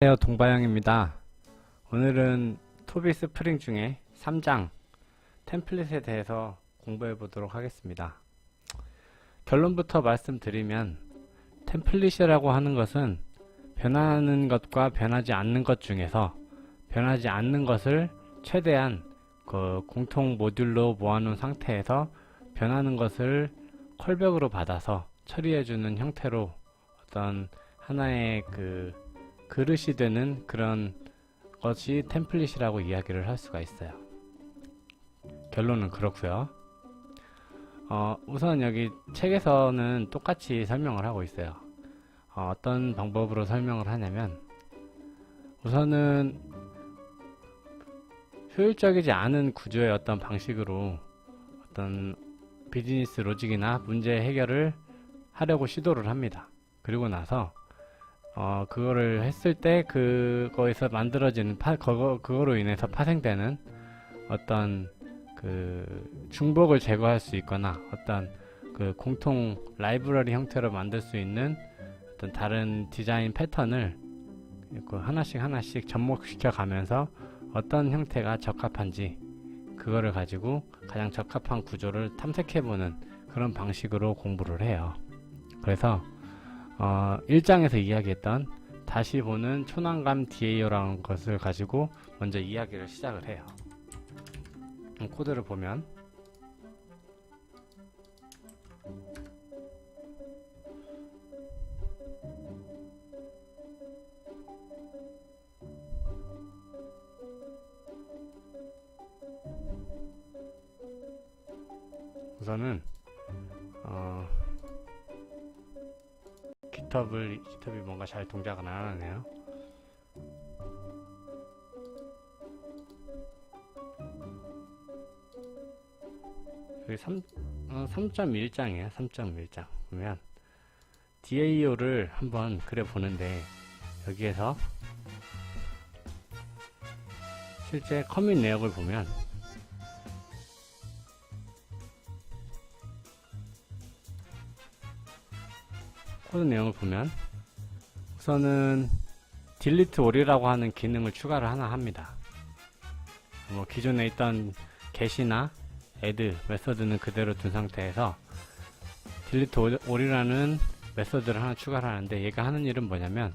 안녕하세요, 동바영입니다. 오늘은 토비 스프링 중에 3장 템플릿에 대해서 공부해 보도록 하겠습니다. 결론부터 말씀드리면 템플릿이라고 하는 것은 변하는 것과 변하지 않는 것 중에서 변하지 않는 것을 최대한 그 공통 모듈로 모아놓은 상태에서 변하는 것을 컬백으로 받아서 처리해주는 형태로 어떤 하나의 그릇이 되는 그런 것이 템플릿이라고 이야기를 할 수가 있어요. 결론은 그렇고요. 우선 여기 책에서는 똑같이 설명을 하고 있어요. 어떤 방법으로 설명을 하냐면, 우선은 효율적이지 않은 구조의 어떤 방식으로 어떤 비즈니스 로직이나 문제 해결을 하려고 시도를 합니다. 그리고 나서 그거를 했을 때 그거에서 만들어지는 그거로 인해서 파생되는 어떤 중복을 제거할 수 있거나 어떤 공통 라이브러리 형태로 만들 수 있는 어떤 다른 디자인 패턴을 하나씩 접목시켜 가면서 어떤 형태가 적합한지 그거를 가지고 가장 적합한 구조를 탐색해보는 그런 방식으로 공부를 해요. 그래서 1장에서 이야기했던 다시 보는 초난감 DAO라는 것을 가지고 먼저 이야기를 시작을 해요. 코드를 보면 우선은 GitHub이 뭔가 잘 동작을 안 하네요. 여기 3.1장이에요. 3.1장 보면 DAO를 한번 그려 보는데, 여기에서 실제 커밋 내역을 보면 코드 내용을 보면 우선은 delete all이라고 하는 기능을 추가를 하나 합니다. 기존에 있던 get이나 add 메서드는 그대로 둔 상태에서 delete all이라는 메서드를 하나 추가를 하는데, 얘가 하는 일은 뭐냐면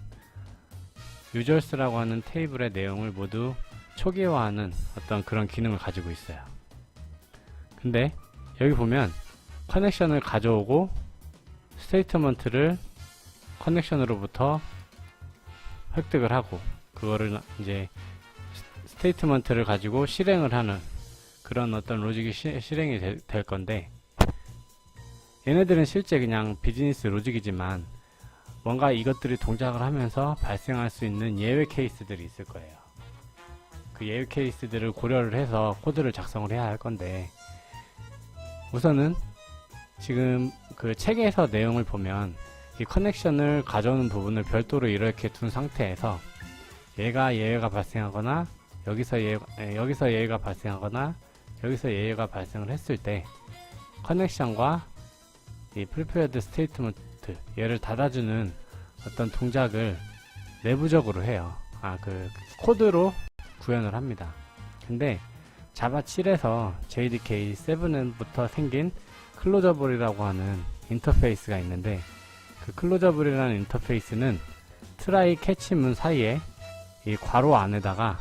users라고 하는 테이블의 내용을 모두 초기화하는 어떤 그런 기능을 가지고 있어요. 근데 여기 보면 커넥션을 가져오고 스테이트먼트를 커넥션으로부터 획득을 하고 그거를 이제 스테이트먼트를 가지고 실행을 하는 그런 어떤 로직이 실행이 될 건데, 얘네들은 실제 그냥 비즈니스 로직이지만 뭔가 이것들이 동작을 하면서 발생할 수 있는 예외 케이스들이 있을 거예요. 그 예외 케이스들을 고려를 해서 코드를 작성을 해야 할 건데, 우선은 지금 그 책에서 내용을 보면 이 커넥션을 가져오는 부분을 별도로 이렇게 둔 상태에서 얘가 예외가 발생하거나 여기서 예외가 발생하거나 여기서 예외가 발생을 했을 때 커넥션과 이 prepared statement 얘를 닫아주는 어떤 동작을 내부적으로 해요. 코드로 구현을 합니다. 근데 자바 7에서 JDK 7부터 생긴 클로저블이라고 하는 인터페이스가 있는데, 그 클로저블이라는 인터페이스는 트라이 캐치문 사이에 이 괄호 안에다가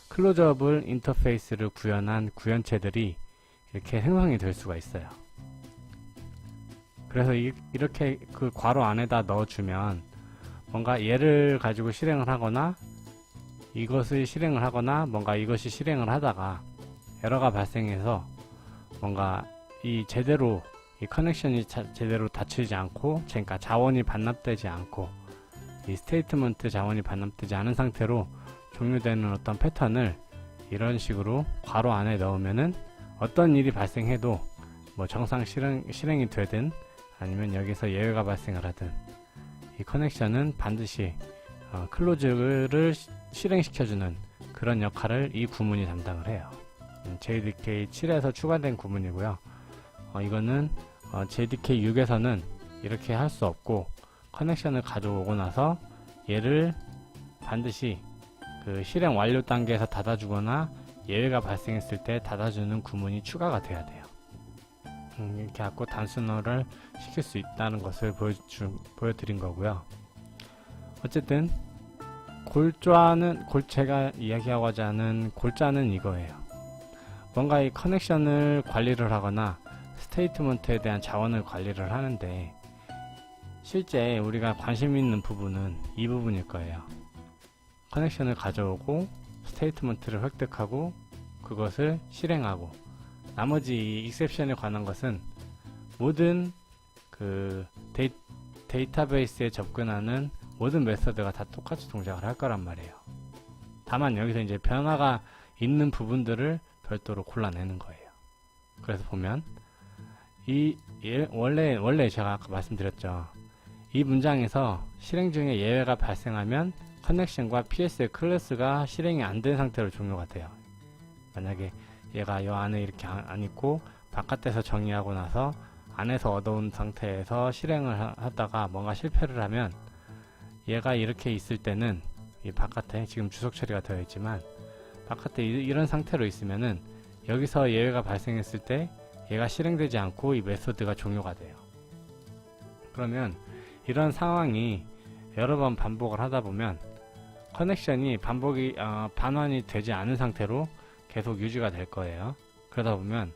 클로저블 인터페이스를 구현한 구현체들이 이렇게 생성이 될 수가 있어요. 그래서 이렇게 그 괄호 안에다 넣어주면 뭔가 얘를 가지고 실행을 하거나 이것을 실행을 하거나 뭔가 이것이 실행을 하다가 에러가 발생해서 뭔가 이 커넥션이 제대로 닫히지 않고, 그러니까 자원이 반납되지 않고 이 스테이트먼트 자원이 반납되지 않은 상태로 종료되는 어떤 패턴을 이런 식으로 괄호 안에 넣으면은 어떤 일이 발생해도 정상 실행이 되든 아니면 여기서 예외가 발생을 하든 이 커넥션은 반드시 클로즈를 실행시켜주는 그런 역할을 이 구문이 담당을 해요. JDK 7에서 추가된 구문이고요. 이거는 JDK 6에서는 이렇게 할 수 없고, 커넥션을 가져오고 나서 얘를 반드시 그 실행 완료 단계에서 닫아주거나 예외가 발생했을 때 닫아주는 구문이 추가가 돼야 돼요. 이렇게 하고 단순화를 시킬 수 있다는 것을 보여드린 거고요. 어쨌든 제가 이야기하고자 하는 골자는 이거예요. 뭔가 이 커넥션을 관리를 하거나 스테이트먼트에 대한 자원을 관리를 하는데 실제 우리가 관심 있는 부분은 이 부분일 거예요. 커넥션을 가져오고 스테이트먼트를 획득하고 그것을 실행하고 나머지 익셉션에 관한 것은 모든 그 데이터베이스에 접근하는 모든 메서드가 다 똑같이 동작을 할 거란 말이에요. 다만 여기서 이제 변화가 있는 부분들을 별도로 골라내는 거예요. 그래서 보면 원래 제가 아까 말씀드렸죠. 이 문장에서 실행 중에 예외가 발생하면 커넥션과 PS의 클래스가 실행이 안 된 상태로 종료가 돼요. 만약에 얘가 이 안에 이렇게 안 있고 바깥에서 정의하고 나서 안에서 얻어온 상태에서 실행을 하다가 뭔가 실패를 하면 얘가 이렇게 있을 때는 이 바깥에 지금 주석 처리가 되어 있지만 바깥에 이런 상태로 있으면은 여기서 예외가 발생했을 때 얘가 실행되지 않고 이 메소드가 종료가 돼요. 그러면 이런 상황이 여러 번 반복을 하다 보면 커넥션이 반환이 되지 않은 상태로 계속 유지가 될 거예요. 그러다 보면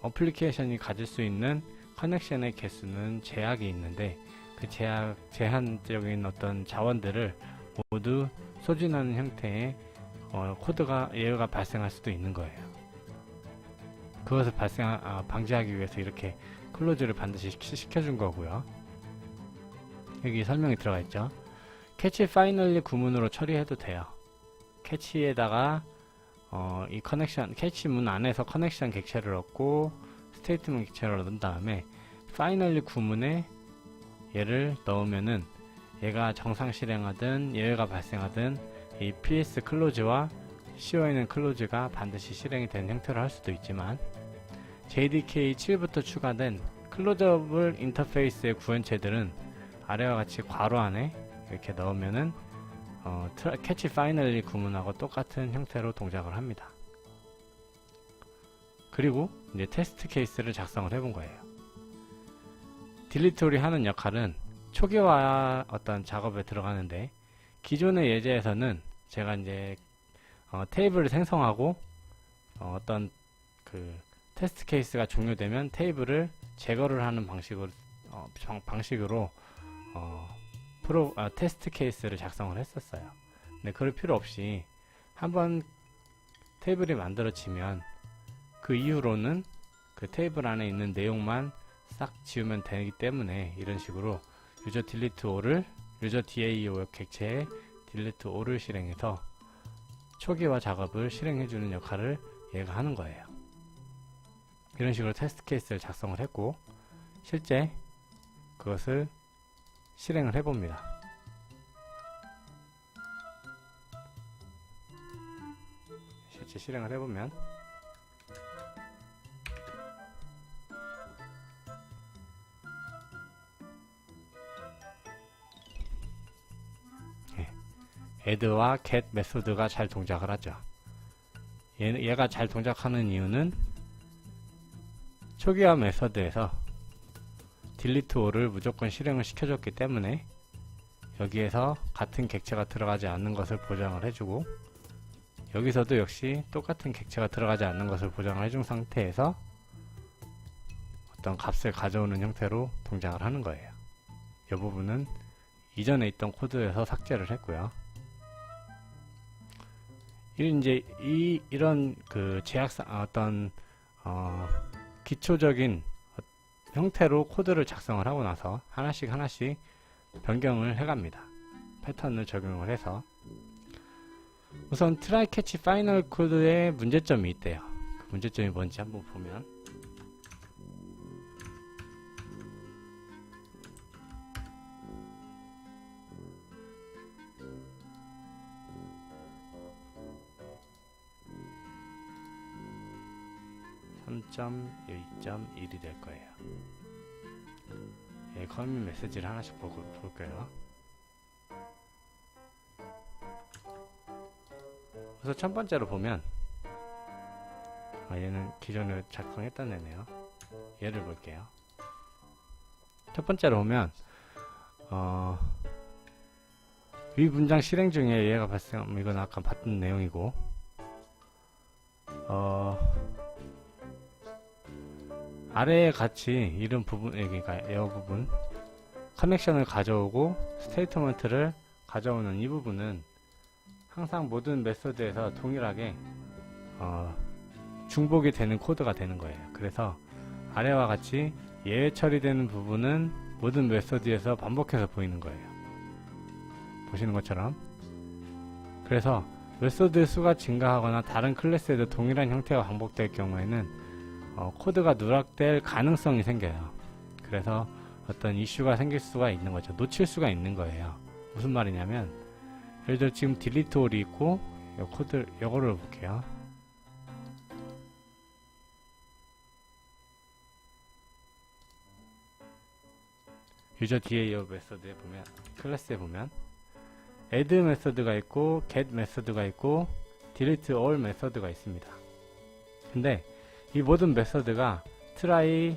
어플리케이션이 가질 수 있는 커넥션의 개수는 제약이 있는데 그 제한적인 어떤 자원들을 모두 소진하는 형태의 코드가 예외가 발생할 수도 있는 거예요. 그것을 방지하기 위해서 이렇게 클로즈를 반드시 시켜준 거고요. 여기 설명이 들어가 있죠. 캐치 파이널리 구문으로 처리해도 돼요. 캐치에다가 이 커넥션 캐치 문 안에서 커넥션 객체를 얻고 스테이트먼트 객체를 얻은 다음에 파이널리 구문에 얘를 넣으면은 얘가 정상 실행하든 예외가 발생하든 이 PS 클로즈와 CO에는 클로즈가 반드시 실행이 되는 형태로 할 수도 있지만 JDK 7부터 추가된 클로저블 인터페이스의 구현체들은 아래와 같이 괄호 안에 이렇게 넣으면은 캐치 파이널리 구문하고 똑같은 형태로 동작을 합니다. 그리고 이제 테스트 케이스를 작성을 해본 거예요. 딜리트홀이 하는 역할은 초기화 어떤 작업에 들어가는데 기존의 예제에서는 제가 이제 테이블을 생성하고 어떤 그 테스트 케이스가 종료되면 테이블을 제거를 하는 방식으로 테스트 케이스를 작성을 했었어요. 근데 그럴 필요 없이 한번 테이블이 만들어지면 그 이후로는 그 테이블 안에 있는 내용만 싹 지우면 되기 때문에 이런 식으로 유저 딜리트 all을 유저 DAO 객체에 딜리트 all을 실행해서 초기화 작업을 실행해주는 역할을 얘가 하는 거예요. 이런 식으로 테스트 케이스를 작성을 했고 실제 그것을 실행을 해봅니다. 실제 실행을 해보면 add와 get 메소드가 잘 동작을 하죠. 얘가 잘 동작하는 이유는 초기화 메서드에서 딜리트 all을 무조건 실행을 시켜줬기 때문에 여기에서 같은 객체가 들어가지 않는 것을 보장을 해주고 여기서도 역시 똑같은 객체가 들어가지 않는 것을 보장을 해준 상태에서 어떤 값을 가져오는 형태로 동작을 하는 거예요. 이 부분은 이전에 있던 코드에서 삭제를 했고요. 이런 그 어떤 기초적인 형태로 코드를 작성을 하고 나서 하나씩 변경을 해갑니다. 패턴을 적용을 해서 우선 트라이 캐치 파이널 코드에 문제점이 있대요. 그 문제점이 뭔지 한번 보면 (3.1.1이) 될 거예요. 커밋 메시지를 하나씩 볼게요. 그래서 첫 번째로 보면 얘는 기존에 작성했던 애네요. 얘를 볼게요. 첫 번째로 보면 위 문장 실행 중에 얘가 발생, 이건 아까 봤던 내용이고, 아래에 같이 이런 부분, 그러니까 에어 부분, 커넥션을 가져오고 스테이트먼트를 가져오는 이 부분은 항상 모든 메소드에서 동일하게 중복이 되는 코드가 되는 거예요. 그래서 아래와 같이 예외 처리되는 부분은 모든 메소드에서 반복해서 보이는 거예요. 보시는 것처럼. 그래서 메소드 수가 증가하거나 다른 클래스에도 동일한 형태가 반복될 경우에는 코드가 누락될 가능성이 생겨요. 그래서 어떤 이슈가 생길 수가 있는 거죠. 놓칠 수가 있는 거예요. 무슨 말이냐면, 예를 들어 지금 딜리트 올이 있고, 요 코드, 요거를 볼게요. 유저 뒤에 이 메서드에 보면, 클래스에 보면 add 메서드가 있고 get 메서드가 있고 delete all 메서드가 있습니다. 근데 이 모든 메서드가 try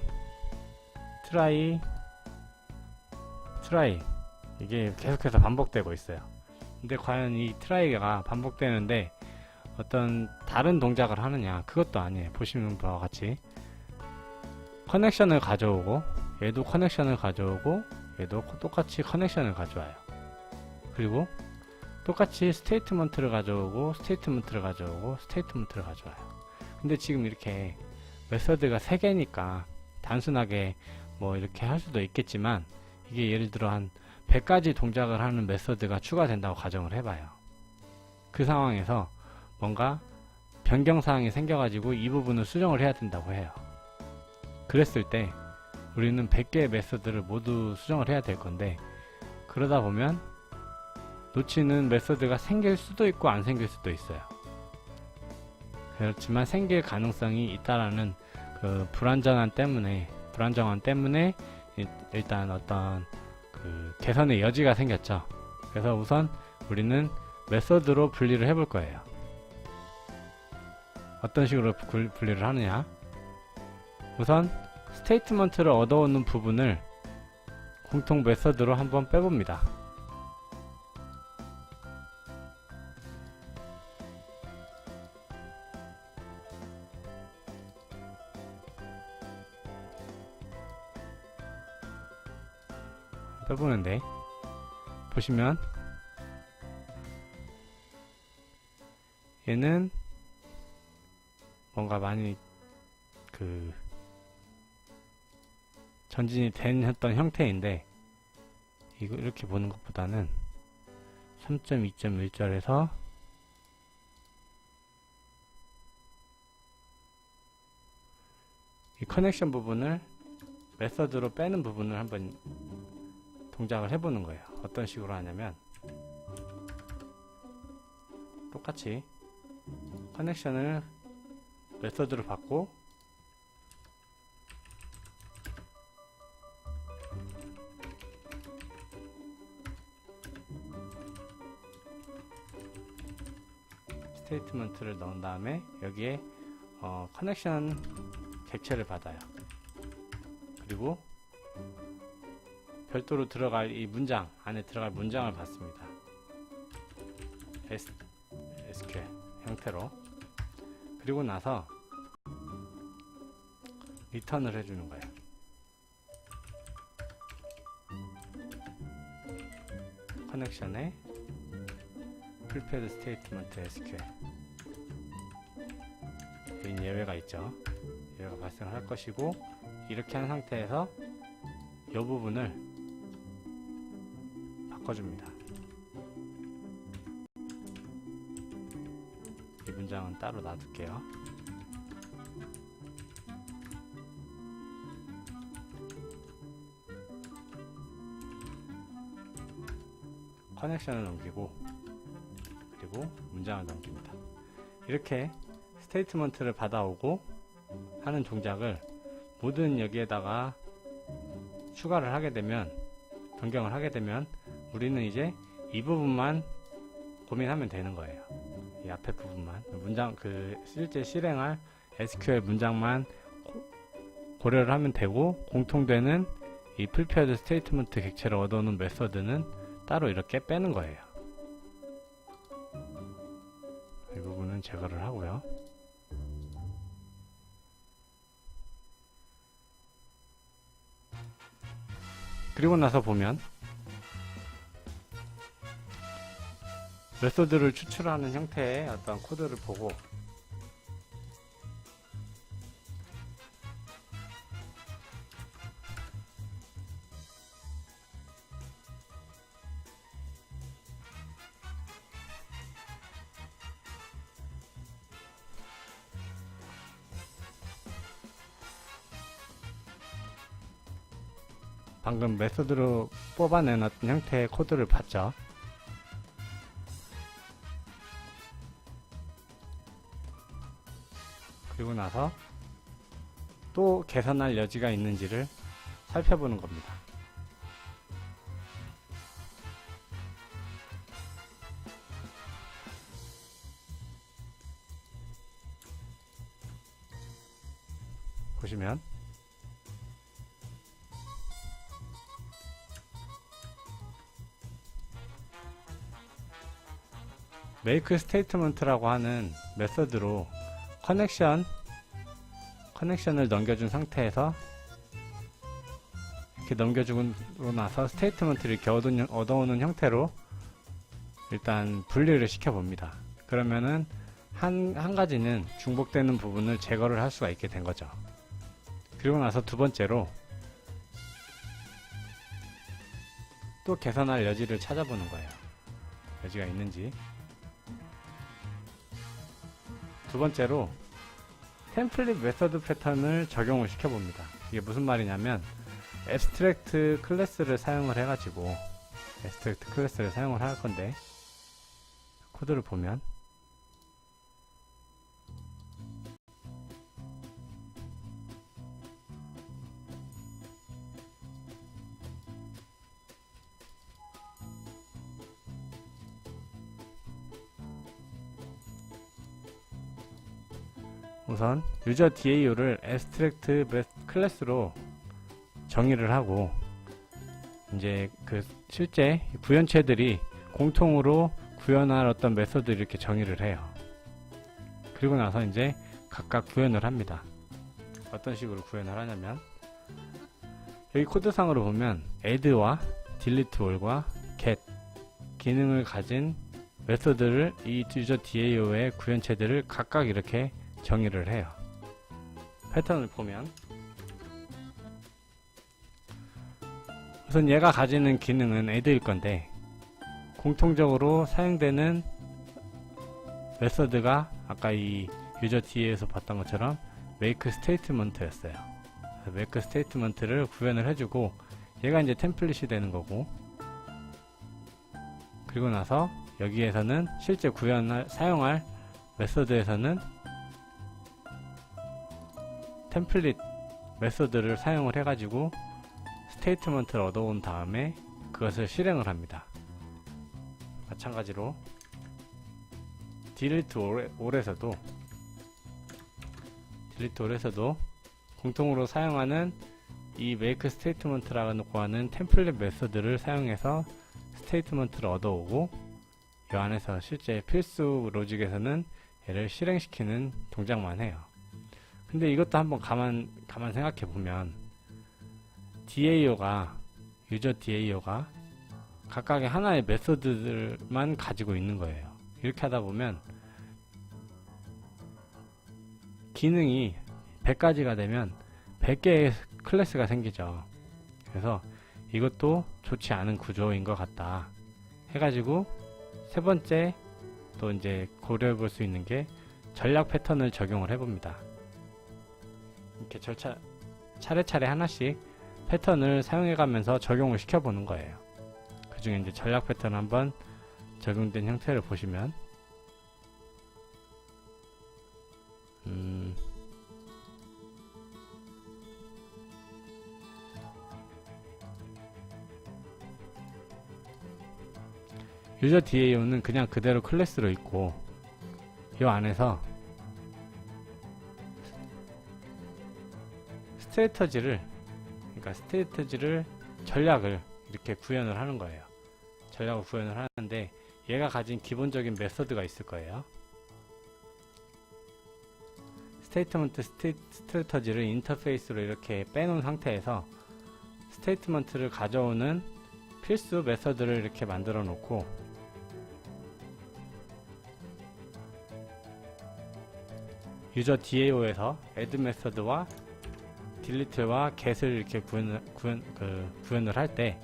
이게 계속해서 반복되고 있어요. 근데 과연 이 try가 반복되는데 어떤 다른 동작을 하느냐? 그것도 아니에요. 보시는 바와 같이 커넥션을 가져오고, 얘도 커넥션을 가져오고, 얘도 똑같이 커넥션을 가져와요. 그리고 똑같이 스테이트먼트를 가져오고, 스테이트먼트를 가져오고, 스테이트먼트를 가져와요. 근데 지금 이렇게 메서드가 3개니까 단순하게 뭐 이렇게 할 수도 있겠지만, 이게 예를 들어 한 100가지 동작을 하는 메서드가 추가된다고 가정을 해봐요. 그 상황에서 뭔가 변경사항이 생겨가지고 이 부분을 수정을 해야 된다고 해요. 그랬을 때 우리는 100개의 메서드를 모두 수정을 해야 될 건데, 그러다 보면 놓치는 메서드가 생길 수도 있고 안 생길 수도 있어요. 그렇지만 생길 가능성이 있다라는 그 불안정함 때문에 일단 어떤 그 개선의 여지가 생겼죠. 그래서 우선 우리는 메서드로 분리를 해볼 거예요. 어떤 식으로 분리를 하느냐? 우선 스테이트먼트를 얻어오는 부분을 공통 메서드로 한번 빼봅니다. 빼보는데 보시면 얘는 뭔가 많이 그 전진이 된 어떤 형태인데, 이거 이렇게 보는 것보다는 3.2.1절에서 이 커넥션 부분을 메서드로 빼는 부분을 한번 동작을 해보는 거예요. 어떤 식으로 하냐면 똑같이 커넥션을 메서드로 받고 스테이트먼트를 넣은 다음에 여기에 커넥션 객체를 받아요. 그리고 별도로 들어갈 이 문장 안에 들어갈 문장을 받습니다. SQL 형태로. 그리고 나서 리턴을 해주는 거예요. 커넥션에 prepared statement SQL. 여긴 예외가 있죠. 예외가 발생할 것이고, 이렇게 한 상태에서 이 부분을 바꿔줍니다. 이 문장은 따로 놔둘게요. 커넥션을 넘기고, 그리고 문장을 넘깁니다. 이렇게 스테이트먼트를 받아오고 하는 동작을 모든 여기에다가 추가를 하게 되면, 변경을 하게 되면 우리는 이제 이 부분만 고민하면 되는 거예요. 이 앞에 부분만 문장 실제 실행할 SQL 문장만 고려를 하면 되고, 공통되는 이 프리페어드 스테이트먼트 객체를 얻어오는 메서드는 따로 이렇게 빼는 거예요. 이 부분은 제거를 하고요. 그리고 나서 보면 메소드를 추출하는 형태의 어떤 코드를 보고, 방금 메소드로 뽑아낸 어떤 형태의 코드를 봤죠. 그리고 나서 또 개선할 여지가 있는지를 살펴보는 겁니다. 보시면 make statement라고 하는 메서드로 커넥션을 넘겨준 상태에서 이렇게 넘겨주고 나서 스테이트먼트를 이렇게 얻어오는 형태로 일단 분리를 시켜봅니다. 그러면은 한 가지는 중복되는 부분을 제거를 할 수가 있게 된 거죠. 그리고 나서 두 번째로 또 개선할 여지를 찾아보는 거예요. 여지가 있는지. 두 번째로 템플릿 메서드 패턴을 적용을 시켜봅니다. 이게 무슨 말이냐면 abstract 클래스를 사용을 해가지고 abstract 클래스를 사용을 할 건데, 코드를 보면 우선 유저 DAO를 abstract 클래스로 정의를 하고, 이제 실제 구현체들이 공통으로 구현할 어떤 메소드를 이렇게 정의를 해요. 그리고 나서 이제 각각 구현을 합니다. 어떤 식으로 구현을 하냐면, 여기 코드상으로 보면 add와 delete all과 get 기능을 가진 메소드를 이 유저 DAO의 구현체들을 각각 이렇게 정의를 해요. 패턴을 보면 우선 얘가 가지는 기능은 add일 건데, 공통적으로 사용되는 메서드가 아까 이 유저 DA에서 봤던 것처럼 make statement 였어요. make statement를 구현을 해주고, 얘가 이제 템플릿이 되는 거고, 그리고 나서 여기에서는 실제 사용할 메서드에서는 템플릿 메서드를 사용을 해가지고 스테이트먼트를 얻어온 다음에 그것을 실행을 합니다. 마찬가지로 delete all에서도 공통으로 사용하는 이 make statement라고 하는 템플릿 메서드를 사용해서 스테이트먼트를 얻어오고, 이 안에서 실제 필수 로직에서는 얘를 실행시키는 동작만 해요. 근데 이것도 한번 가만 생각해 보면 유저 DAO가 각각의 하나의 메소드들만 가지고 있는 거예요. 이렇게 하다 보면 기능이 100가지가 되면 100개의 클래스가 생기죠. 그래서 이것도 좋지 않은 구조인 것 같다 해가지고, 세 번째 또 이제 고려해 볼 수 있는 게 전략 패턴을 적용을 해봅니다. 이렇게 차례차례 하나씩 패턴을 사용해가면서 적용을 시켜보는 거예요. 그 중에 이제 전략 패턴 한번 적용된 형태를 보시면, 유저 DAO는 그냥 그대로 클래스로 있고, 이 안에서 스테이터지를, 그러니까 스테이터지를 전략을 이렇게 구현을 하는 거예요. 전략을 구현을 하는데 얘가 가진 기본적인 메서드가 있을 거예요. 스테이트먼트 스트래터지를 인터페이스로 이렇게 빼놓은 상태에서 스테이트먼트를 가져오는 필수 메서드를 이렇게 만들어 놓고, 유저 DAO에서 add 메서드와 delete와 get을 이렇게 구현을 할 때,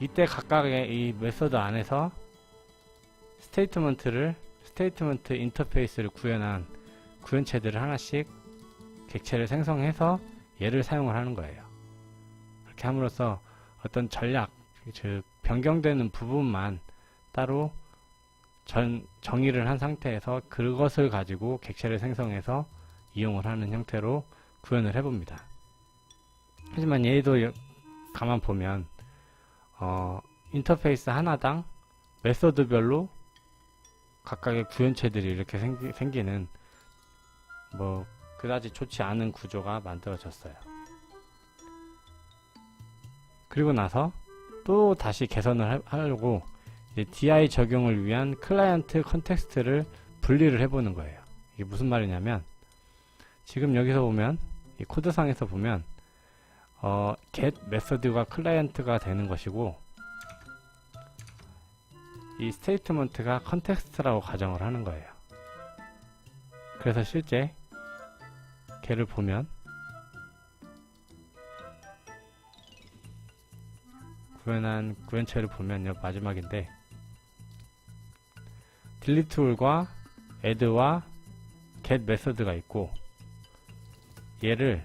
이때 각각의 이 메서드 안에서 스테이트먼트 인터페이스를 구현한 구현체들을 하나씩 객체를 생성해서 얘를 사용을 하는 거예요. 이렇게 함으로써 어떤 전략, 즉 변경되는 부분만 따로 정의를 한 상태에서 그것을 가지고 객체를 생성해서 이용을 하는 형태로 구현을 해봅니다. 하지만 얘도 가만 보면 인터페이스 하나당 메서드별로 각각의 구현체들이 이렇게 생기는 뭐 그다지 좋지 않은 구조가 만들어졌어요. 그리고 나서 또 다시 개선을 하려고 이제 DI 적용을 위한 클라이언트 컨텍스트를 분리를 해보는 거예요. 이게 무슨 말이냐면, 지금 여기서 보면 이 코드상에서 보면 get 메서드가 클라이언트가 되는 것이고, 이 스테이트먼트가 컨텍스트라고 가정을 하는 거예요. 그래서 실제 걔를 보면 구현한 구현체를 보면 요 마지막인데, delete 툴과 add와 get 메서드가 있고, 얘를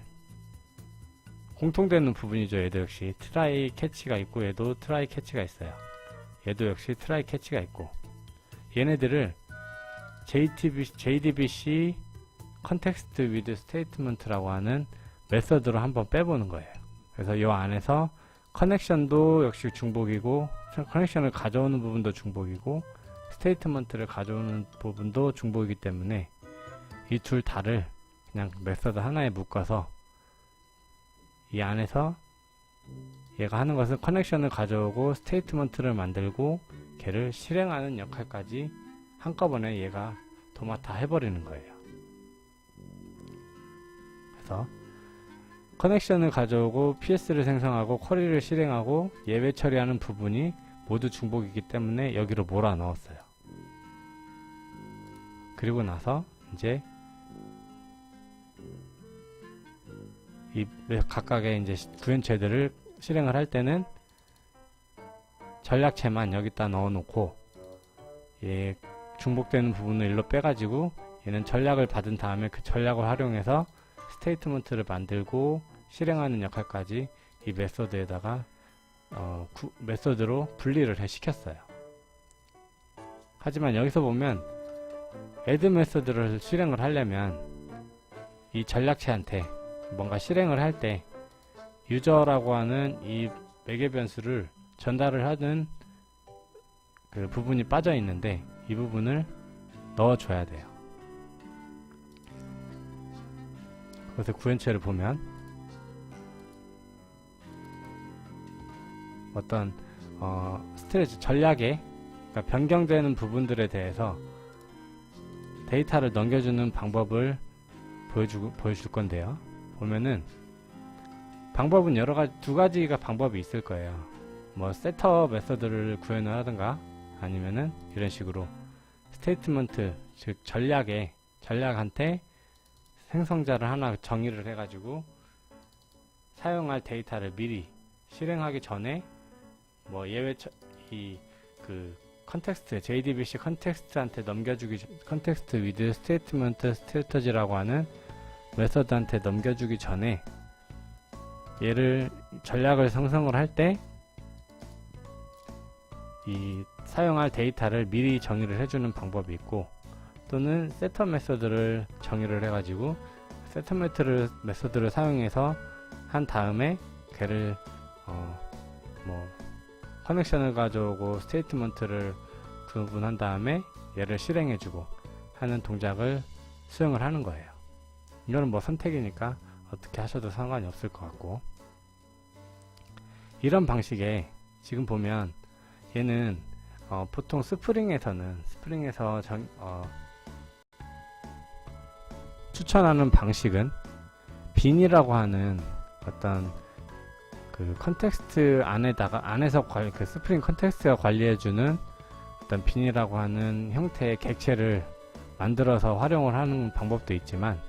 공통되는 부분이죠. 얘도 역시 try catch가 있고, 얘도 try catch가 있어요. 얘도 역시 try catch가 있고, 얘네들을 JDBC context with statement라고 하는 메서드로 한번 빼보는 거예요. 그래서 이 안에서 커넥션도 역시 중복이고, 커넥션을 가져오는 부분도 중복이고, 스테이트먼트를 가져오는 부분도 중복이기 때문에 이 둘 다를 그냥 메서드 하나에 묶어서 이 안에서 얘가 하는 것은 커넥션을 가져오고 스테이트먼트를 만들고 걔를 실행하는 역할까지 한꺼번에 얘가 도맡아 해버리는 거예요. 그래서 커넥션을 가져오고 PS를 생성하고 쿼리를 실행하고 예외 처리하는 부분이 모두 중복이기 때문에 여기로 몰아 넣었어요. 그리고 나서 이제 이 각각의 이제 구현체들을 실행을 할 때는 전략체만 여기다 넣어 놓고, 얘 중복되는 부분을 일로 빼가지고 얘는 전략을 받은 다음에 그 전략을 활용해서 스테이트먼트를 만들고 실행하는 역할까지 이 메서드에다가 메서드로 분리를 시켰어요. 하지만 여기서 보면 add 메서드를 실행을 하려면 이 전략체한테 뭔가 실행을 할 때 유저라고 하는 이 매개 변수를 전달을 하는 그 부분이 빠져 있는데, 이 부분을 넣어줘야 돼요. 그래서 구현체를 보면 어떤 스트레스 전략에, 그러니까 변경되는 부분들에 대해서 데이터를 넘겨주는 방법을 보여줄 건데요. 보면은 방법은 두 가지가 방법이 있을 거예요. 뭐 세터 메서드를 구현을 하든가, 아니면은 이런 식으로 스테이트먼트, 즉 전략한테 생성자를 하나 정의를 해가지고 사용할 데이터를 미리 실행하기 전에 뭐 컨텍스트, JDBC 컨텍스트한테 넘겨주기, 컨텍스트 with statement strategy라고 하는 메서드한테 넘겨주기 전에 얘를 전략을 생성을 할 때 이 사용할 데이터를 미리 정의를 해주는 방법이 있고, 또는 세터 메서드를 정의를 해가지고 세터 메서드를 사용해서 한 다음에 걔를 커넥션을 가져오고 스테이트먼트를 구분한 다음에 얘를 실행해주고, 하는 동작을 수행을 하는 거예요. 이거는 뭐 선택이니까 어떻게 하셔도 상관이 없을 것 같고, 이런 방식에 지금 보면 얘는 보통 스프링에서 추천하는 방식은 빈이라고 하는 어떤 그 컨텍스트 안에서 그 스프링 컨텍스트가 관리해주는 어떤 빈이라고 하는 형태의 객체를 만들어서 활용을 하는 방법도 있지만,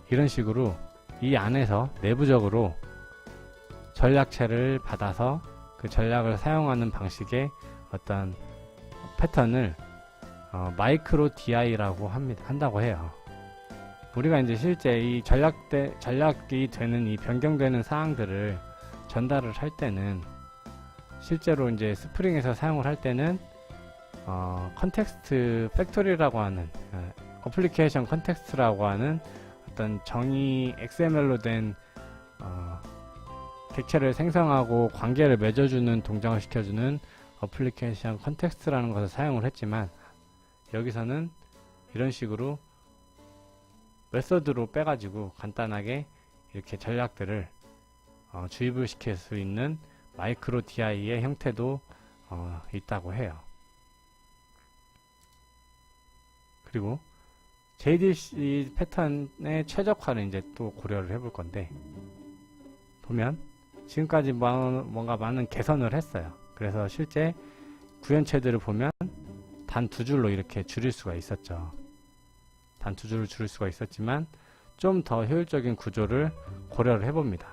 이런 식으로 이 안에서 내부적으로 전략체를 받아서 그 전략을 사용하는 방식의 어떤 패턴을 마이크로 DI라고 한다고 해요. 우리가 이제 실제 이 전략이 되는 이 변경되는 사항들을 전달을 할 때는, 실제로 이제 스프링에서 사용을 할 때는 컨텍스트 팩토리라고 하는 어플리케이션 컨텍스트라고 하는 어떤 정의 XML로 된 객체를 생성하고 관계를 맺어주는 동작을 시켜주는 어플리케이션 컨텍스트라는 것을 사용을 했지만, 여기서는 이런 식으로 메서드로 빼가지고 간단하게 이렇게 전략들을 주입을 시킬 수 있는 마이크로 DI의 형태도 있다고 해요. 그리고 JDBC 패턴의 최적화를 이제 또 고려를 해볼 건데, 보면 지금까지 뭔가 많은 개선을 했어요. 그래서 실제 구현체들을 보면 단 두 줄로 이렇게 줄일 수가 있었죠. 단 두 줄을 줄일 수가 있었지만 좀 더 효율적인 구조를 고려를 해봅니다.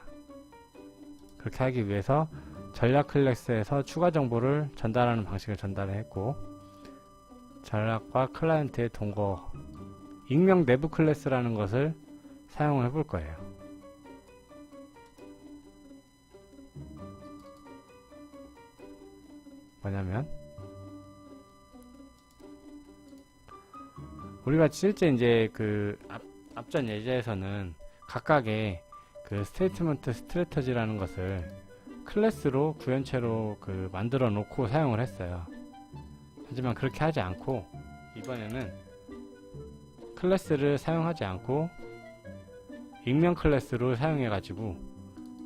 그렇게 하기 위해서 전략 클래스에서 추가 정보를 전달하는 방식을 전달을 했고, 전략과 클라이언트의 동거, 익명 내부 클래스라는 것을 사용을 해볼 거예요. 뭐냐면, 우리가 실제 이제 그 앞전 예제에서는 각각의 그 스테이트먼트 스트래터지라는 것을 클래스로 구현체로 그 만들어 놓고 사용을 했어요. 하지만 그렇게 하지 않고 이번에는 클래스를 사용하지 않고 익명 클래스로 사용해 가지고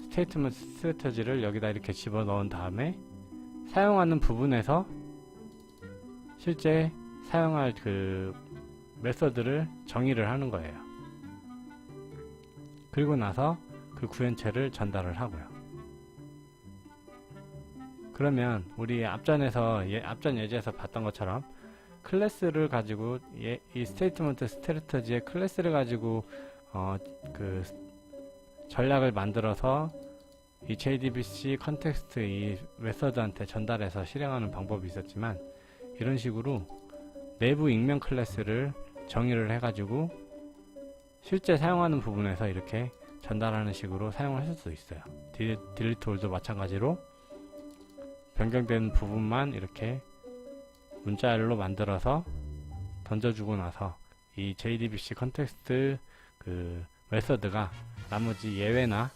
스테이트먼트 스트래터지를 여기다 이렇게 집어넣은 다음에 사용하는 부분에서 실제 사용할 그 메서드를 정의를 하는 거예요. 그리고 나서 그 구현체를 전달을 하고요. 그러면 우리 앞전 예제에서 봤던 것처럼 클래스를 가지고 이 스테이트먼트 스트래터지의 클래스를 가지고 그 전략을 만들어서 이 JDBC 컨텍스트 이 메서드한테 전달해서 실행하는 방법이 있었지만, 이런 식으로 내부 익명 클래스를 정의를 해가지고 실제 사용하는 부분에서 이렇게 전달하는 식으로 사용하실 수 있어요. 딜리트 올도 마찬가지로 변경된 부분만 이렇게 문자열로 만들어서 던져주고 나서 이 JDBC 컨텍스트 그 메서드가 나머지 예외나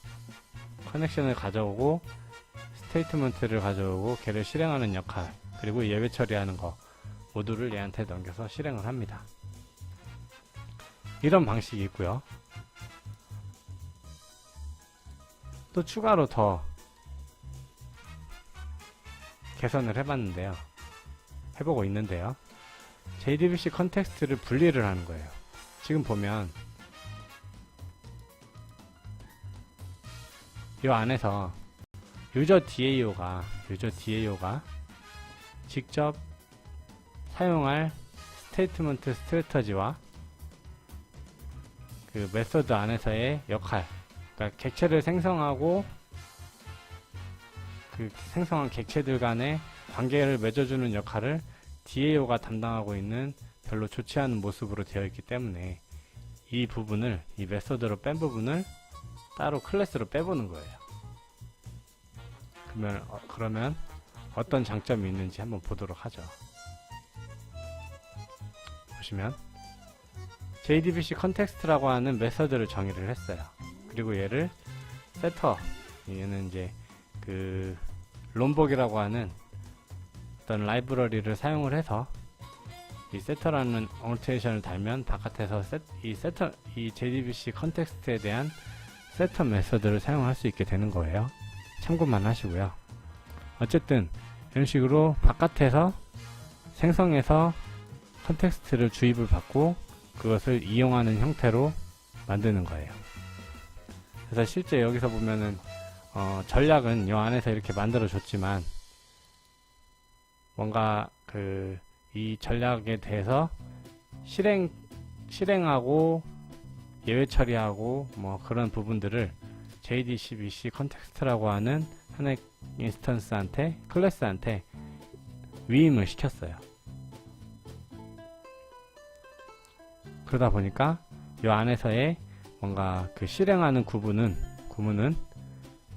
커넥션을 가져오고 스테이트먼트를 가져오고 걔를 실행하는 역할, 그리고 예외 처리하는 거 모두를 얘한테 넘겨서 실행을 합니다. 이런 방식이 있고요. 또 추가로 더 개선을 해보고 있는데요. JDBC 컨텍스트를 분리를 하는 거예요. 지금 보면 이 안에서 유저 DAO가 직접 사용할 스테이트먼트 스트래터지와 그 메서드 안에서의 역할, 그러니까 객체를 생성하고 그 생성한 객체들 간의 관계를 맺어주는 역할을 DAO가 담당하고 있는 별로 좋지 않은 모습으로 되어 있기 때문에 이 부분을, 이 메서드로 뺀 부분을 따로 클래스로 빼보는 거예요. 그러면 어떤 장점이 있는지 한번 보도록 하죠. 보시면 JDBC 컨텍스트라고 하는 메서드를 정의를 했어요. 그리고 얘를 세터, 얘는 이제 그 롬복이라고 하는 어떤 라이브러리를 사용을 해서 이 세터라는 어노테이션을 달면 바깥에서 이 JDBC 컨텍스트에 대한 세터 메서드를 사용할 수 있게 되는 거예요. 참고만 하시고요. 어쨌든 이런 식으로 바깥에서 생성해서 컨텍스트를 주입을 받고 그것을 이용하는 형태로 만드는 거예요. 그래서 실제 여기서 보면은 전략은 이 안에서 이렇게 만들어 줬지만 뭔가 이 전략에 대해서 실행하고 예외 처리하고 뭐 그런 부분들을 JDBC 컨텍스트라고 하는 하나의 인스턴스한테, 클래스한테 위임을 시켰어요. 그러다 보니까 이 안에서의 뭔가 실행하는 구문은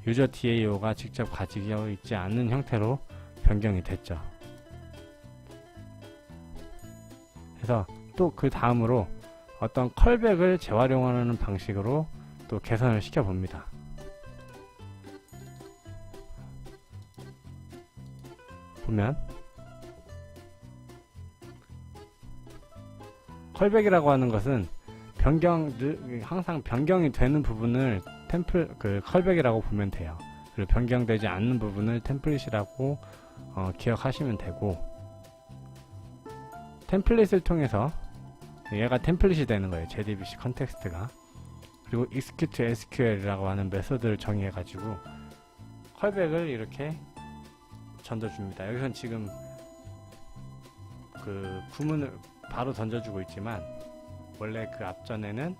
유저 DAO가 직접 가지고 있지 않는 형태로 변경이 됐죠. 그래서 또 그 다음으로 어떤 컬백을 재활용하는 방식으로 또 개선을 시켜 봅니다. 보면 컬백이라고 하는 것은 항상 변경이 되는 부분을 컬백이라고 보면 돼요. 그리고 변경되지 않는 부분을 템플릿이라고 기억하시면 되고, 템플릿을 통해서 얘가 템플릿이 되는 거예요. JDBC 컨텍스트가. 그리고 execute SQL이라고 하는 메서드를 정의해 가지고 컬백을 이렇게 던져줍니다. 여기선 지금 구문을 바로 던져주고 있지만 원래 앞전에는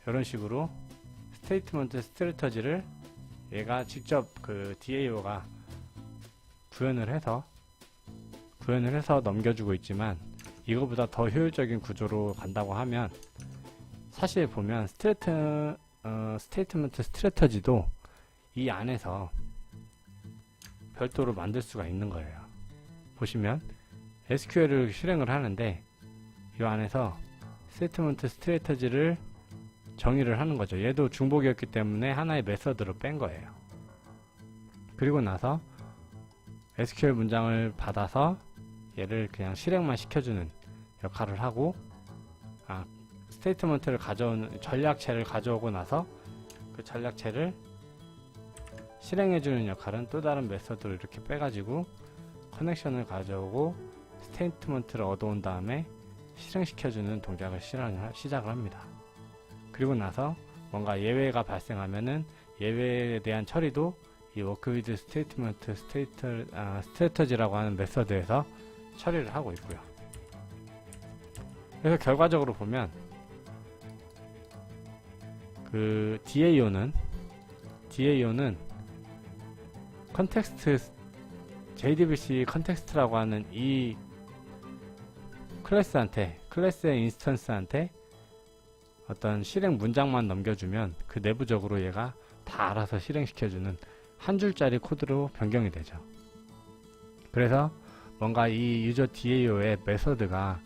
이런 식으로 스테이트먼트 스트래터지를 얘가 직접 DAO가 구현을 해서 넘겨주고 있지만, 이거보다 더 효율적인 구조로 간다고 하면 사실 보면 스테이트먼트 스트래터지도 이 안에서 별도로 만들 수가 있는 거예요. 보시면 SQL을 실행을 하는데 이 안에서 스테이트먼트 스트래터지를 정의를 하는 거죠. 얘도 중복이었기 때문에 하나의 메서드로 뺀 거예요. 그리고 나서 SQL 문장을 받아서 얘를 그냥 실행만 시켜주는 역할을 하고, 스테이트먼트를 전략체를 가져오고 나서 그 전략체를 실행해주는 역할은 또 다른 메서드를 이렇게 빼가지고 커넥션을 가져오고 스테이트먼트를 얻어온 다음에 실행시켜주는 동작을 시작을 합니다. 그리고 나서 뭔가 예외가 발생하면은 예외에 대한 처리도 이 work with statement strategy라고 하는 메서드에서 처리를 하고 있고요. 그래서 결과적으로 보면 DAO는 컨텍스트, JDBC 컨텍스트라고 하는 이 클래스의 인스턴스한테 어떤 실행 문장만 넘겨주면 그 내부적으로 얘가 다 알아서 실행시켜주는 한 줄짜리 코드로 변경이 되죠. 그래서 뭔가 이 유저 DAO의 메서드가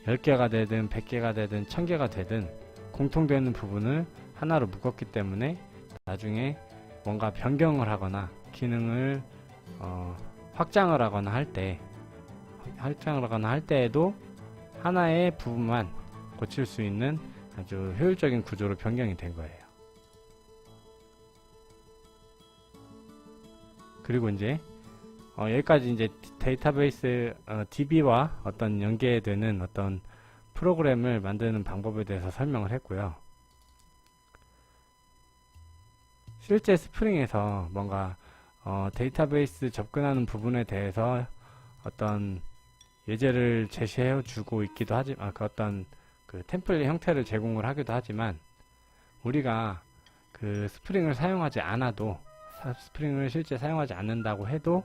10개가 되든 100개가 되든 1000개가 되든 공통되는 부분을 하나로 묶었기 때문에 나중에 뭔가 변경을 하거나 기능을 확장을 하거나 할 때에도 하나의 부분만 고칠 수 있는 아주 효율적인 구조로 변경이 된 거예요. 그리고 이제 여기까지 이제 데이터베이스 DB와 어떤 연계되는 어떤 프로그램을 만드는 방법에 대해서 설명을 했고요. 실제 스프링에서 뭔가 데이터베이스 접근하는 부분에 대해서 어떤 예제를 제시해 주고 있기도 하지만 그 템플릿 형태를 제공을 하기도 하지만, 우리가 스프링을 사용하지 않아도, 스프링을 실제 사용하지 않는다고 해도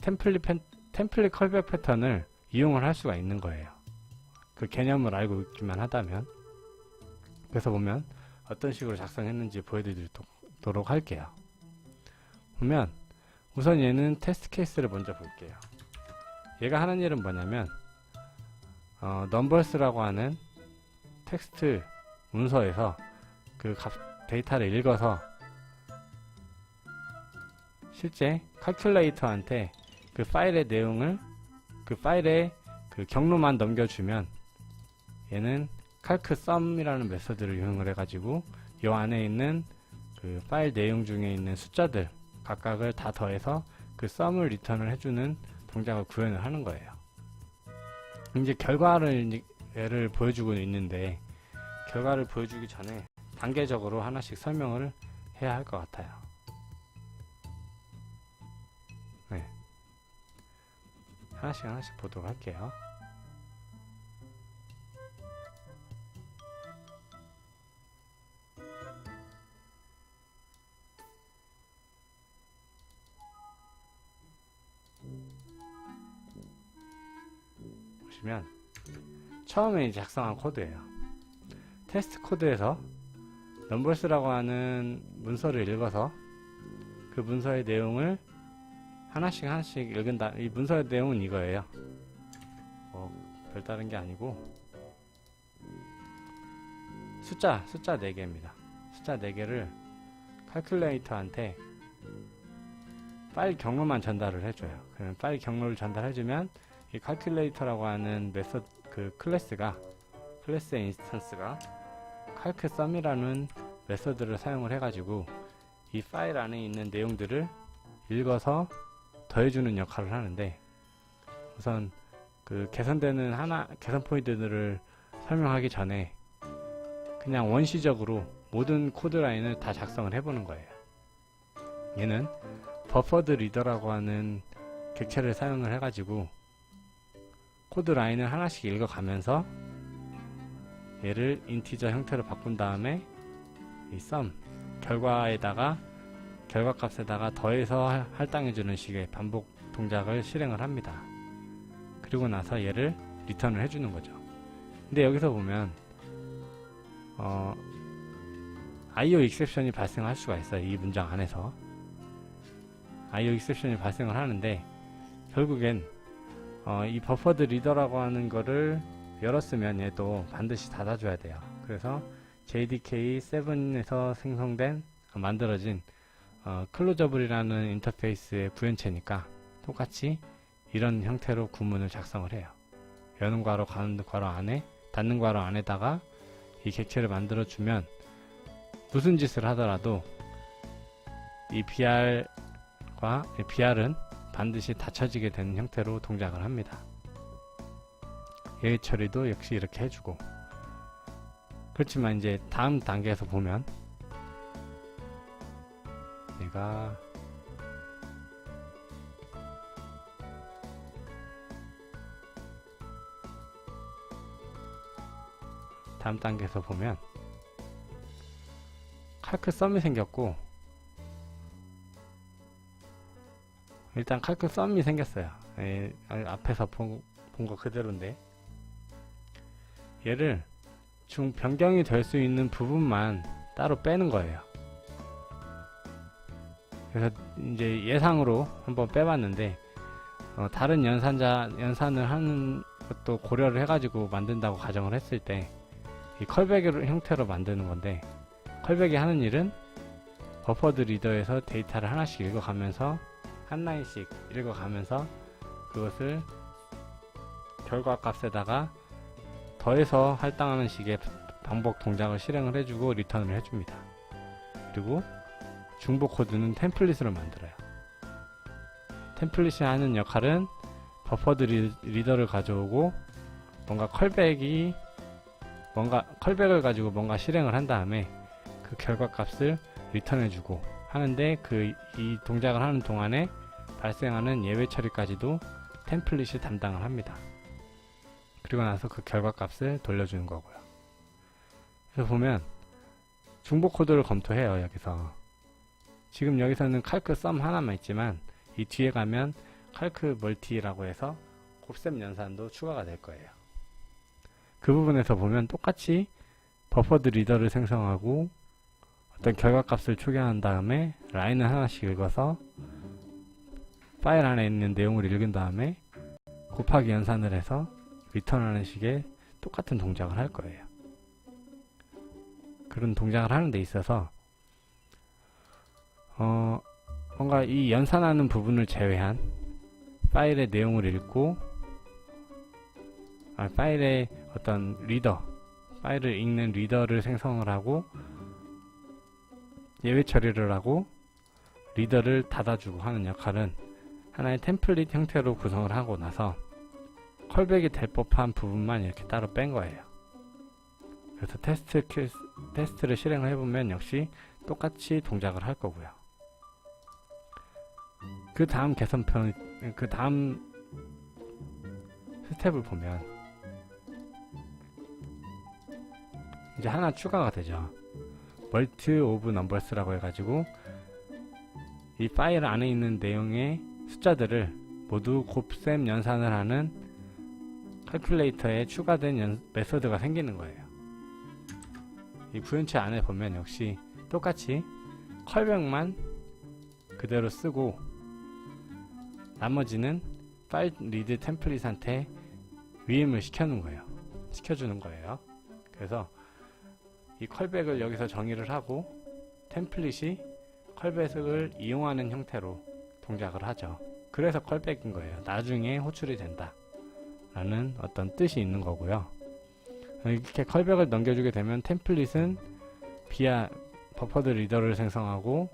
템플릿 컬백 패턴을 이용을 할 수가 있는 거예요. 그 개념을 알고 있기만 하다면. 그래서 보면 어떤 식으로 작성했는지 보여드리도록 할게요. 보면 우선 얘는 테스트 케이스를 먼저 볼게요. 얘가 하는 일은 뭐냐면 넘버스라고 하는 텍스트 문서에서 데이터를 읽어서 실제 칼큘레이터한테 그 파일의 내용을 그 파일의 그 경로만 넘겨주면 얘는 calcsum이라는 메서드를 이용을 해가지고 이 안에 있는 그 파일 내용 중에 있는 숫자들 각각을 다 더해서 그 sum을 리턴을 해주는 동작을 구현을 하는 거예요. 이제 결과를 얘를 보여주고 있는데 결과를 보여주기 전에 단계적으로 하나씩 설명을 해야 할 것 같아요. 네. 하나씩 보도록 할게요. 보시면 처음에 작성한 코드예요. 테스트 코드에서 넘버스라고 하는 문서를 읽어서 그 문서의 내용을 하나씩 읽은다. 이 문서의 내용은 이거예요. 별다른 게 아니고 숫자 4개입니다. 숫자 4개를 칼큘레이터한테 파일 경로만 전달을 해줘요. 그러면 파일 경로를 전달해주면 이 칼큘레이터라고 하는 메서드 클래스의 인스턴스가 calcsum이라는 메서드를 사용을 해가지고 이 파일 안에 있는 내용들을 읽어서 더해주는 역할을 하는데, 우선 그 개선되는 개선 포인트들을 설명하기 전에 그냥 원시적으로 모든 코드 라인을 다 작성을 해보는 거예요. 얘는 버퍼드 리더라고 하는 객체를 사용을 해가지고 코드 라인을 하나씩 읽어가면서 얘를 인티저 형태로 바꾼 다음에 이 sum 결과값에다가 더해서 할당해주는 식의 반복 동작을 실행을 합니다. 그리고 나서 얘를 리턴을 해주는 거죠. 근데 여기서 보면 IO exception이 발생할 수가 있어요. 이 문장 안에서 IO exception이 발생을 하는데, 결국엔 이 버퍼드 리더라고 하는 거를 열었으면 얘도 반드시 닫아줘야 돼요. 그래서 JDK7에서 만들어진 클로저블이라는 인터페이스의 구현체니까 똑같이 이런 형태로 구문을 작성을 해요. 여는 괄호, 가는 괄호 안에, 닫는 괄호 안에다가 이 객체를 만들어주면 무슨 짓을 하더라도 이 BR은 반드시 닫혀지게 되는 형태로 동작을 합니다. 예외 처리도 역시 이렇게 해주고, 그렇지만 이제 다음 단계에서 보면 얘가 다음 단계에서 보면 calcsum이 생겼고, 일단 calcsum이 생겼어요. 앞에서 본 거 그대로인데, 얘를 변경이 될 수 있는 부분만 따로 빼는 거예요. 그래서 이제 예상으로 한번 빼봤는데, 다른 연산을 하는 것도 고려를 해가지고 만든다고 가정을 했을 때 이 컬백 형태로 만드는 건데, 컬백이 하는 일은 버퍼드 리더에서 데이터를 하나씩 읽어가면서 한 라인씩 읽어가면서 그것을 결과값에다가 더해서 할당하는 식의 반복 동작을 실행을 해주고 리턴을 해줍니다. 그리고 중복 코드는 템플릿으로 만들어요. 템플릿이 하는 역할은 버퍼드 리더를 가져오고 컬백을 가지고 뭔가 실행을 한 다음에 그 결과값을 리턴해주고 하는데, 이 동작을 하는 동안에 발생하는 예외 처리까지도 템플릿이 담당을 합니다. 그리고 나서 그 결과값을 돌려주는 거고요. 그래서 보면 중복 코드를 검토해요. 여기서 지금 여기서는 calcsum 하나만 있지만 이 뒤에 가면 calcmulti라고 해서 곱셈 연산도 추가가 될 거예요. 그 부분에서 보면 똑같이 버퍼드 리더를 생성하고 어떤 결과값을 초기화한 다음에 라인을 하나씩 읽어서 파일 안에 있는 내용을 읽은 다음에 곱하기 연산을 해서 리턴하는 식의 똑같은 동작을 할 거예요. 그런 동작을 하는 데 있어서 뭔가 이 연산하는 부분을 제외한 파일의 내용을 읽고 파일의 어떤 리더, 파일을 읽는 리더를 생성을 하고 예외 처리를 하고 리더를 닫아주고 하는 역할은 하나의 템플릿 형태로 구성을 하고 나서 컬백이 될 법한 부분만 이렇게 따로 뺀 거예요. 그래서 테스트를 실행을 해보면 역시 똑같이 동작을 할 거고요. 그 다음 개선편, 그 다음 스텝을 보면 이제 하나 추가가 되죠. 멀티 오브 넘버스라고 해가지고 이 파일 안에 있는 내용의 숫자들을 모두 곱셈 연산을 하는 칼큘레이터에 추가된 메소드가 생기는 거예요. 이 구현체 안에 보면 역시 똑같이 컬백만 그대로 쓰고 나머지는 파일 리드 템플릿한테 위임을 시켜주는 거예요. 그래서 이 컬백을 여기서 정의를 하고 템플릿이 컬백을 이용하는 형태로 동작을 하죠. 그래서 컬백인 거예요. 나중에 호출이 된다 라는 어떤 뜻이 있는 거고요. 이렇게 컬백을 넘겨주게 되면 템플릿은 비아 버퍼드 리더를 생성하고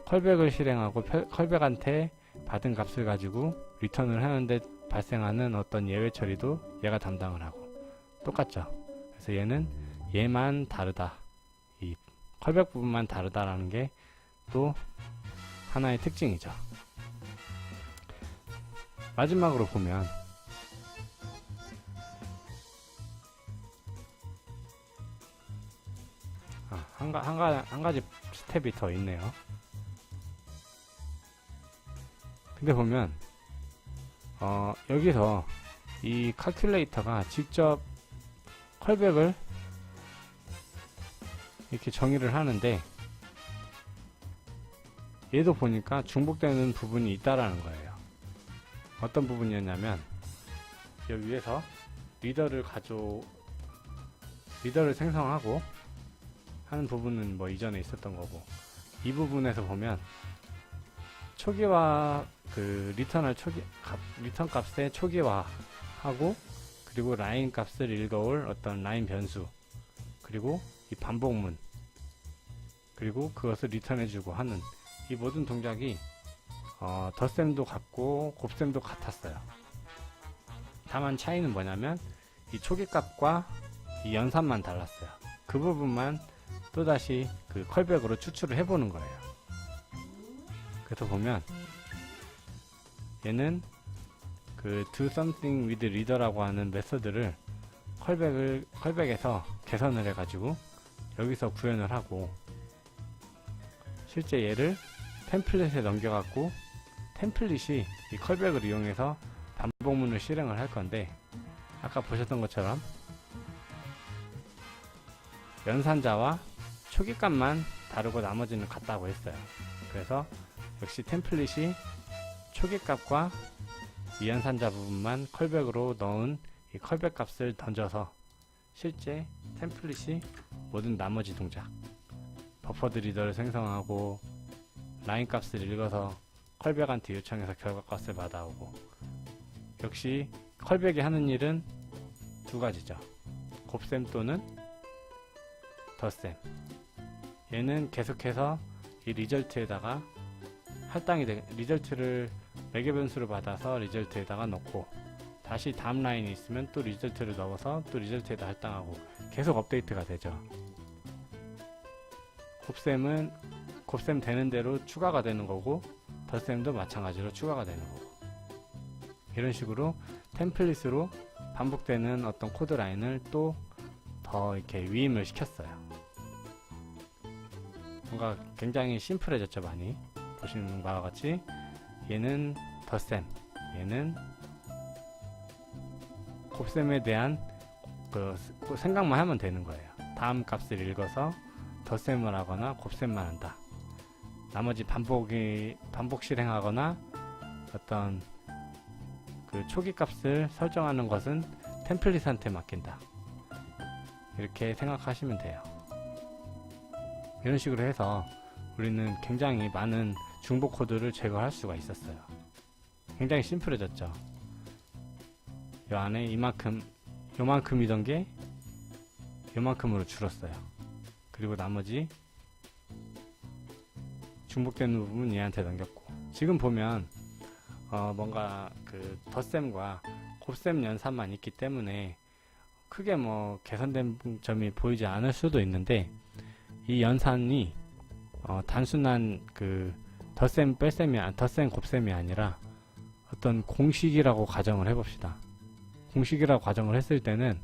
컬백을 실행하고 컬백한테 받은 값을 가지고 리턴을 하는데 발생하는 어떤 예외 처리도 얘가 담당을 하고 똑같죠. 그래서 얘는 얘만 다르다, 이 컬백 부분만 다르다라는 게 또 하나의 특징이죠. 마지막으로 보면 한 가지 스텝이 더 있네요. 근데 보면 여기서 이 칼큘레이터가 직접 컬백을 이렇게 정의를 하는데 얘도 보니까 중복되는 부분이 있다라는 거예요. 어떤 부분이었냐면 여기 위에서 리더를 생성하고 하는 부분은 뭐 이전에 있었던 거고, 이 부분에서 보면 초기화 리턴 값의 초기화하고 그리고 라인 값을 읽어올 어떤 라인 변수, 그리고 이 반복문, 그리고 그것을 리턴해주고 하는 이 모든 동작이 덧셈도 같고 곱셈도 같았어요. 다만 차이는 뭐냐면 이 초기값과 이 연산만 달랐어요. 그 부분만 또다시 그 컬백으로 추출을 해보는 거예요. 그래서 보면 얘는 그 do something with reader라고 하는 메서드를 컬백에서 개선을 해가지고 여기서 구현을 하고, 실제 얘를 템플릿에 넘겨갖고 템플릿이 이 컬백을 이용해서 반복문을 실행을 할 건데, 아까 보셨던 것처럼 연산자와 초기값만 다르고 나머지는 같다고 했어요. 그래서 역시 템플릿이 초기값과 이 연산자 부분만 컬백으로 넣은 이 컬백 값을 던져서 실제 템플릿이 모든 나머지 동작, 버퍼드 리더를 생성하고 라인 값을 읽어서 컬백한테 요청해서 결과 값을 받아오고, 역시 컬백이 하는 일은 두 가지죠. 곱셈 또는 덧셈. 얘는 계속해서 이 리절트에다가 리절트를 매개 변수를 받아서 리절트에다가 넣고, 다시 다음 라인이 있으면 또 리절트를 넣어서 또 리절트에다 할당하고 계속 업데이트가 되죠. 곱셈은 곱셈 되는 대로 추가가 되는 거고, 덧셈도 마찬가지로 추가가 되는 거고, 이런 식으로 템플릿으로 반복되는 어떤 코드 라인을 또 더 이렇게 위임을 시켰어요. 뭔가 굉장히 심플해졌죠. 많이 보시는 바와 같이 얘는 덧셈, 얘는 곱셈에 대한 생각만 하면 되는 거예요. 다음 값을 읽어서 덧셈을 하거나 곱셈만 한다. 나머지 반복 실행하거나 어떤 그 초기 값을 설정하는 것은 템플릿한테 맡긴다. 이렇게 생각하시면 돼요. 이런 식으로 해서 우리는 굉장히 많은 중복 코드를 제거할 수가 있었어요. 굉장히 심플해졌죠. 이 안에 이만큼, 요만큼이던 게 요만큼으로 줄었어요. 그리고 나머지 중복되는 부분은 얘한테 넘겼고, 지금 보면 뭔가 그 덧셈과 곱셈 연산만 있기 때문에 크게 뭐 개선된 점이 보이지 않을 수도 있는데, 이 연산이 단순한 그 덧셈 뺄셈이 덧셈 곱셈이 아니라 어떤 공식이라고 가정을 해봅시다. 공식이라고 가정을 했을 때는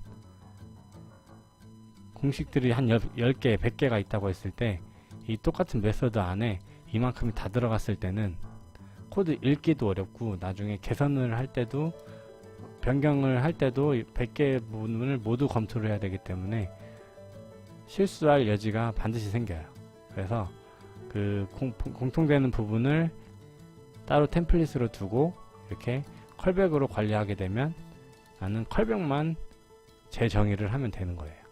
공식들이 한 10개, 100개가 있다고 했을 때 이 똑같은 메서드 안에 이만큼이 다 들어갔을 때는 코드 읽기도 어렵고 나중에 개선을 할 때도 변경을 할 때도 100개의 부분을 모두 검토를 해야 되기 때문에 실수할 여지가 반드시 생겨요. 그래서 그 공통되는 부분을 따로 템플릿으로 두고 이렇게 컬백으로 관리하게 되면 나는 컬백만 재정의를 하면 되는 거예요.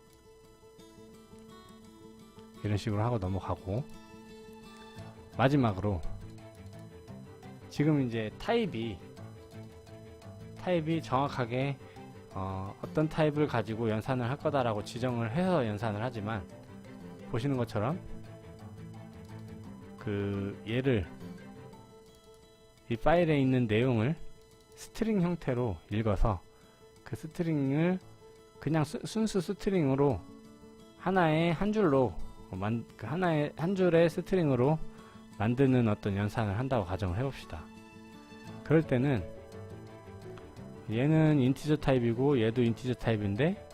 이런 식으로 하고 넘어가고, 마지막으로 지금 이제 타입이 정확하게 어떤 타입을 가지고 연산을 할 거다라고 지정을 해서 연산을 하지만, 보시는 것처럼 그 얘를 이 파일에 있는 내용을 스트링 형태로 읽어서 그 스트링을 그냥 순수 스트링으로 하나의 한 줄로 하나의 한 줄의 스트링으로 만드는 어떤 연산을 한다고 가정을 해봅시다. 그럴 때는 얘는 인티저 타입이고 얘도 인티저 타입인데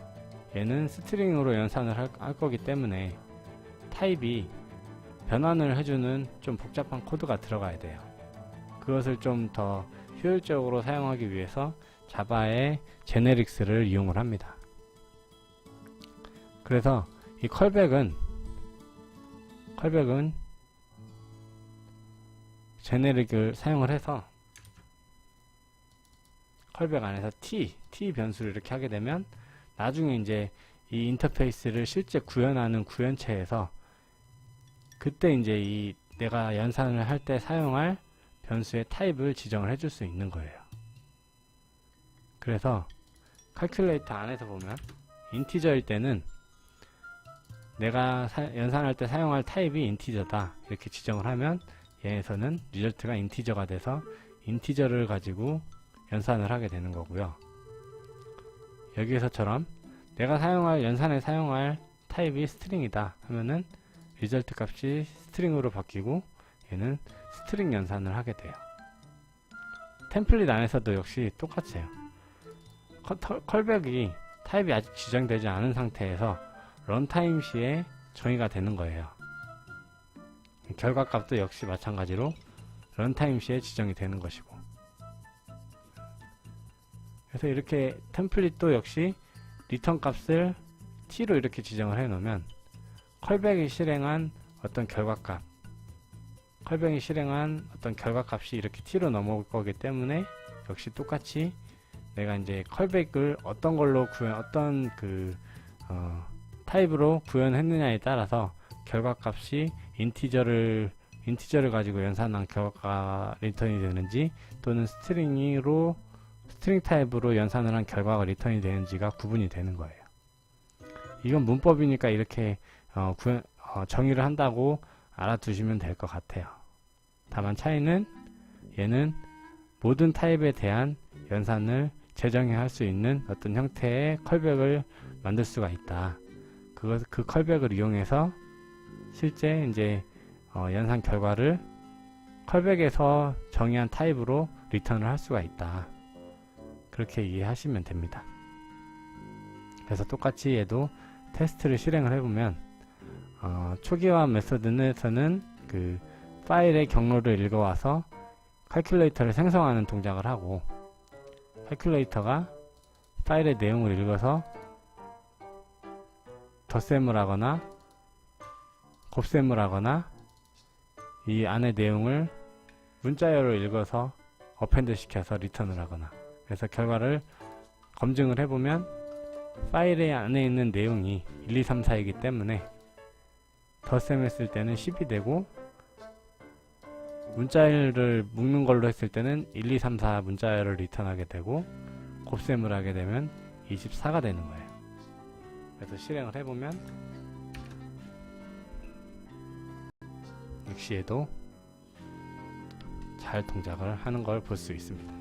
얘는 스트링으로 연산을 할 거기 때문에 타입이 변환을 해주는 좀 복잡한 코드가 들어가야 돼요. 그것을 좀 더 효율적으로 사용하기 위해서 자바의 제네릭스를 이용을 합니다. 그래서 이 컬백은 제네릭을 사용을 해서 컬백 안에서 t 변수를 이렇게 하게 되면 나중에 이제 이 인터페이스를 실제 구현하는 구현체에서 그때 이제 이 내가 연산을 할 때 사용할 변수의 타입을 지정을 해줄 수 있는 거예요. 그래서 칼큘레이터 안에서 보면 인티저일 때는 내가 연산할 때 사용할 타입이 인티저다 이렇게 지정을 하면 얘에서는 리절트가 인티저가 돼서 인티저를 가지고 연산을 하게 되는 거고요. 여기에서처럼 내가 연산에 사용할 타입이 스트링이다 하면은 리절트 값이 스트링으로 바뀌고 얘는 스트링 연산을 하게 돼요. 템플릿 안에서도 역시 똑같아요. 컬백이 타입이 아직 지정되지 않은 상태에서 런타임 시에 정의가 되는 거예요. 결과값도 역시 마찬가지로 런타임 시에 지정이 되는 것이고, 그래서 이렇게 템플릿도 역시 리턴 값을 t로 이렇게 지정을 해 놓으면 컬백이 실행한 어떤 결과값이 이렇게 t로 넘어올 거기 때문에 역시 똑같이 내가 이제 컬백을 어떤 걸로 어떤 타입으로 구현했느냐에 따라서 결과값이 인티저를 가지고 연산한 결과가 리턴이 되는지 또는 스트링 타입으로 연산을 한 결과가 리턴이 되는지가 구분이 되는 거예요. 이건 문법이니까 이렇게 정의를 한다고 알아두시면 될 것 같아요. 다만 차이는 얘는 모든 타입에 대한 연산을 재정의할 수 있는 어떤 형태의 컬백을 만들 수가 있다. 그 컬백을 이용해서 실제 이제 연산 결과를 컬백에서 정의한 타입으로 리턴을 할 수가 있다. 그렇게 이해하시면 됩니다. 그래서 똑같이 얘도 테스트를 실행을 해보면 초기화 메서드에서는 그 파일의 경로를 읽어와서 칼큘레이터를 생성하는 동작을 하고, 칼큘레이터가 파일의 내용을 읽어서 덧셈을 하거나 곱셈을 하거나 이 안의 내용을 문자열로 읽어서 어펜드 시켜서 리턴을 하거나, 그래서 결과를 검증을 해보면 파일의 안에 있는 내용이 1, 2, 3, 4이기 때문에 덧셈 했을 때는 10이 되고, 문자열을 묶는 걸로 했을 때는 1, 2, 3, 4 문자열을 리턴하게 되고, 곱셈을 하게 되면 24가 되는 거예요. 그래서 실행을 해보면 역시에도 잘 동작을 하는 걸 볼 수 있습니다.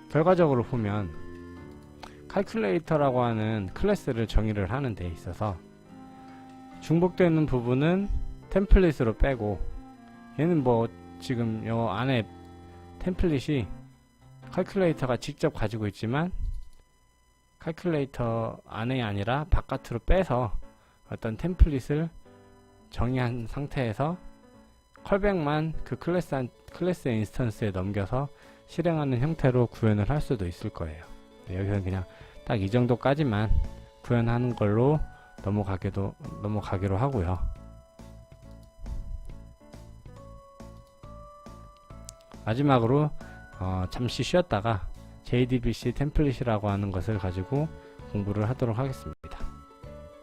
결과적으로 보면 calculator라고 하는 클래스를 정의를 하는 데 있어서 중복되는 부분은 템플릿으로 빼고, 얘는 뭐 지금 요 안에 템플릿이 calculator가 직접 가지고 있지만 calculator 안에 아니라 바깥으로 빼서 어떤 템플릿을 정의한 상태에서 컬백만 그 클래스의 인스턴스에 넘겨서 실행하는 형태로 구현을 할 수도 있을 거예요. 여기서는 그냥 딱 이 정도까지만 구현하는 걸로 넘어가기로 하고요. 마지막으로 잠시 쉬었다가 JDBC 템플릿이라고 하는 것을 가지고 공부를 하도록 하겠습니다.